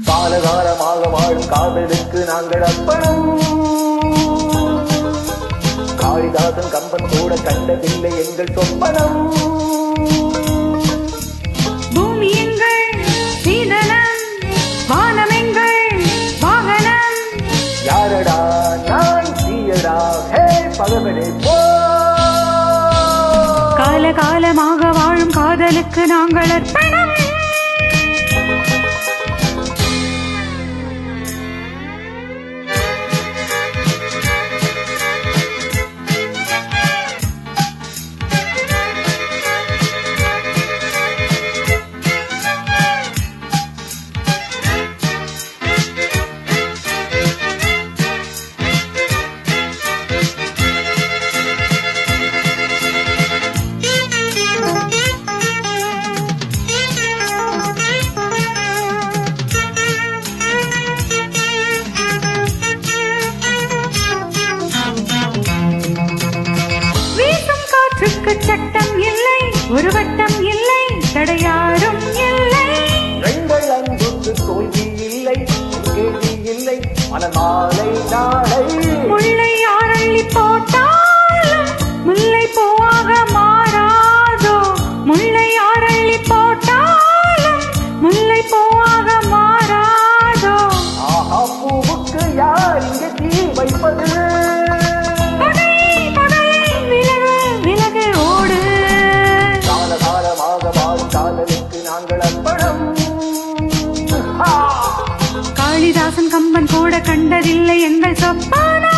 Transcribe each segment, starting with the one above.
காலகாலமாக வாழும் காதலுக்கு நாங்கள் அர்ப்பணம். காளிதாசன் கம்பன் கூட கண்டதில்லை எங்கள் சொப்பனம். பூமி எங்கள் சீதனம், வானம் எங்கள் வாகனம். யாரடா நான் தீயடா ஹே பகவனே போ. காலகாலமாக வாழும் காதலுக்கு நாங்கள் அர்ப்பணம். சட்டம் இல்லை, ஒரு வட்டம் இல்லை, தடையாரும் இல்லை. எங்கள் அன்புக்கு தோல்வி இல்லை, கேள்வி இல்லை, மனமாலை நாளை. முல்லை யாரள்ளி போட்டாலும் முல்லை பூவாக மாறாதோ. முல்லை யாரள்ளி போட்டாலும் முல்லை பூவாக மாறாதோ. ஆஹா பூவுக்கு யார் இங்கே தீ வைப்பது? காளிதாசன் கம்பன் கூட கண்டதில்லை எங்கள் சொப்பனம்.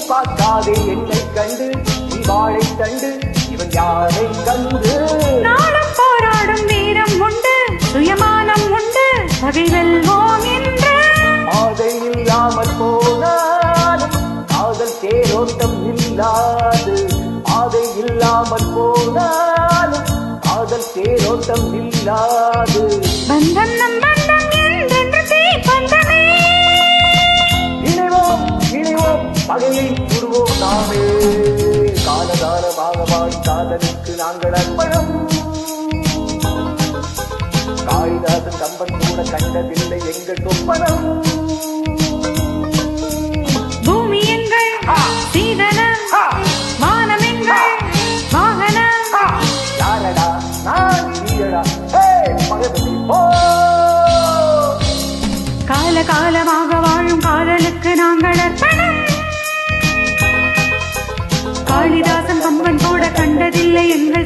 பார்க்காதே என்னை கண்டு வாழை தண்டு இவன் யாரை கண்டு. நாளும் போராடும் வீரம் உண்டு, சுயமானம் உண்டு, பகை வெல்வோம் என்று. பாதை இல்லாமல் போனாலும் காதல் தேரோட்டம் இல்லாது. பாதை இல்லாமல் போனாலும் காதல் தேரோட்டம் இல்லாது. பந்தம் நம் பந்தம் என்றென்று தீப்பந்தமே. இணைவோம் இணைவோம் பகையை கூறுவோம் நாமே. காலகாலமாக வாழும் காதலுக்கு நாங்கள் அர்ப்பணம். காளிதாசன் கம்பன் கூட கண்டதில்லை எங்கள் சொப்பனம். பூமி எங்கள் சீதனம், வானம் எங்கள் வாகனம். யாரடா நான் தீயடா ஹே பகவனே போ. காலகாலமாக வாழும் காதலுக்கு நாங்கள் அர்ப்பணம். காளிதாசன் கம்பன் கூட கண்டதில்லை எங்கள்